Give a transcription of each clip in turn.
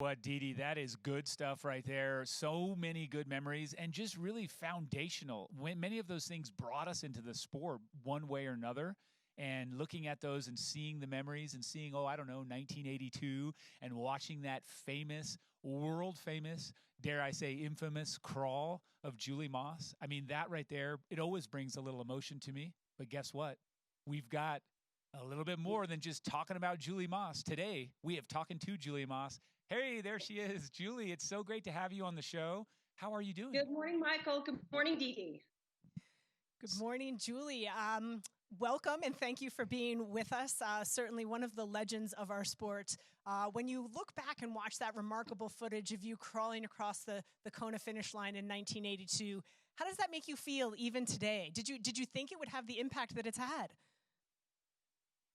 What, Dee Dee, that is good stuff right there. So many good memories and just really foundational. When many of those things brought us into the sport one way or another. And looking at those and seeing the memories and seeing, oh, I don't know, 1982 and watching that famous, world famous, dare I say, infamous crawl of Julie Moss. I mean, that right there, it always brings a little emotion to me. But guess what? We've got a little bit more than just talking about Julie Moss. Today, we have talking to Julie Moss. Hey, there she is. Julie, it's so great to have you on the show. How are you doing? Good morning, Michael. Good morning, Dee Dee. Good morning, Julie. Welcome and thank you for being with us. Certainly one of the legends of our sport. When you look back and watch that remarkable footage of you crawling across the Kona finish line in 1982, how does that make you feel even today? Did you think it would have the impact that it's had?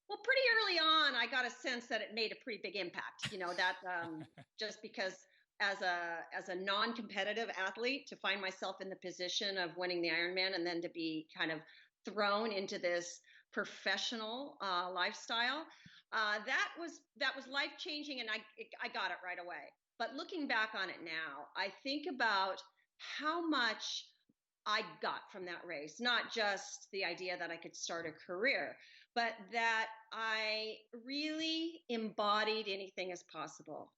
Well, pretty early on, I got a sense that it made a pretty big impact. You know, that just because as a non-competitive athlete, to find myself in the position of winning the Ironman and then to be kind of thrown into this professional lifestyle, that was life-changing, and I got it right away. But looking back on it now, I think about how much I got from that race, not just the idea that I could start a career, but that I really embodied anything as possible.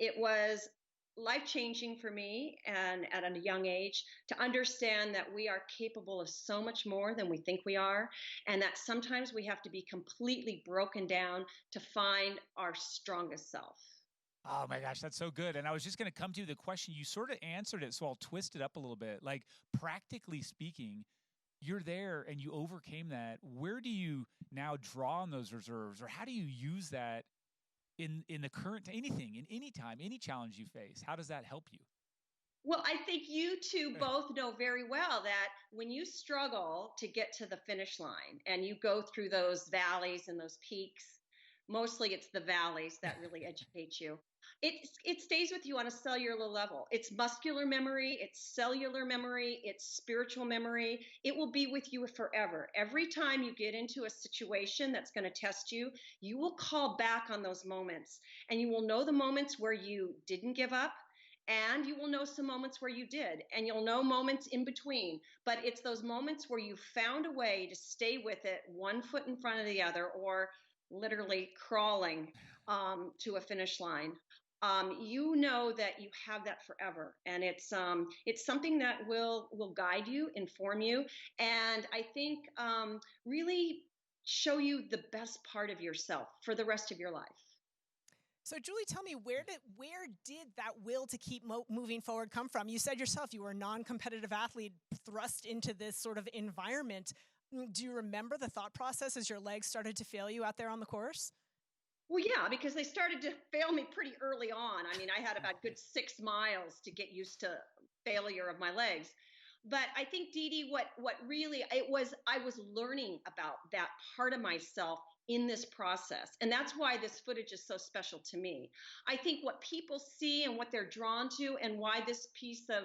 It was life changing for me, and at a young age, to understand that we are capable of so much more than we think we are, and that sometimes we have to be completely broken down to find our strongest self. Oh my gosh, that's so good. And I was just going to come to the question. You sort of answered it, so I'll twist it up a little bit. Like, practically speaking, you're there and you overcame that. Where do you now draw on those reserves, or how do you use that in the current anything, in any time, any challenge you face? How does that help you? Well, I think you two both know very well that when you struggle to get to the finish line and you go through those valleys and those peaks, mostly it's the valleys that really educate you. It stays with you on a cellular level. It's muscular memory, it's cellular memory, it's spiritual memory. It will be with you forever. Every time you get into a situation that's going to test you, you will call back on those moments, and you will know the moments where you didn't give up, and you will know some moments where you did, and you'll know moments in between. But it's those moments where you found a way to stay with it, one foot in front of the other, or literally crawling to a finish line. You know that you have that forever, and it's something that will guide you, inform you, and I think really show you the best part of yourself for the rest of your life. So, Julie, tell me, where did that will to keep moving forward come from? You said yourself you were a non-competitive athlete thrust into this sort of environment. Do you remember the thought process as your legs started to fail you out there on the course? Well, yeah, because they started to fail me pretty early on. I mean, I had about good 6 miles to get used to failure of my legs. But I think, Dee Dee, what really it was, I was learning about that part of myself in this process. And that's why this footage is so special to me. I think what people see and what they're drawn to, and why this piece of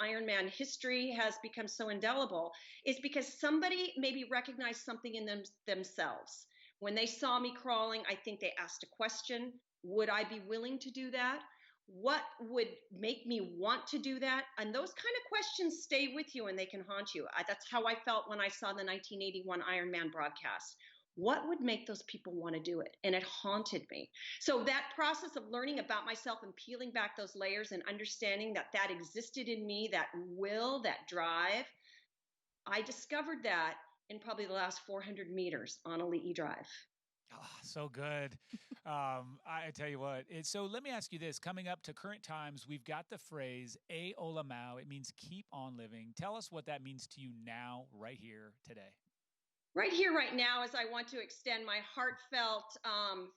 Ironman history has become so indelible, is because somebody maybe recognized something in themselves. When they saw me crawling, I think they asked a question: would I be willing to do that? What would make me want to do that? And those kind of questions stay with you and they can haunt you. That's how I felt when I saw the 1981 Ironman broadcast. What would make those people want to do it? And it haunted me. So that process of learning about myself and peeling back those layers and understanding that that existed in me, that will, that drive, I discovered that in probably the last 400 meters on Ali'i Drive. Oh, so good. I tell you what. So let me ask you this. Coming up to current times, we've got the phrase "E Ola Mau." It means keep on living. Tell us what that means to you now, right here, today. Right here, right now, as I want to extend my heartfelt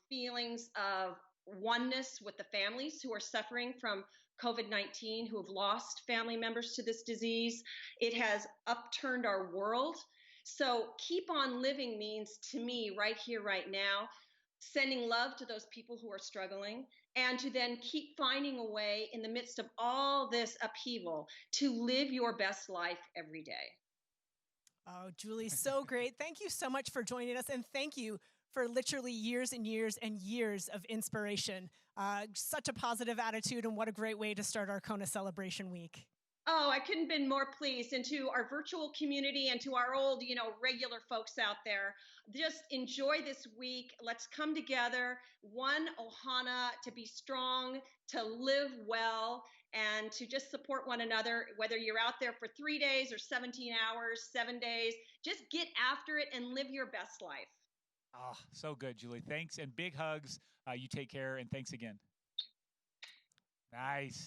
feelings of oneness with the families who are suffering from COVID-19, who have lost family members to this disease. It has upturned our world. So keep on living means, to me, right here, right now, sending love to those people who are struggling, and to then keep finding a way in the midst of all this upheaval to live your best life every day. Oh, Julie, so great. Thank you so much for joining us, and thank you for literally years and years and years of inspiration. Such a positive attitude, and what a great way to start our Kona celebration week. Oh, I couldn't have been more pleased. And to our virtual community and to our old, regular folks out there, just enjoy this week. Let's come together, one Ohana, to be strong, to live well, and to just support one another, whether you're out there for 3 days or 17 hours, 7 days, just get after it and live your best life. Oh, so good, Julie. Thanks and big hugs. You take care, and thanks again. Nice.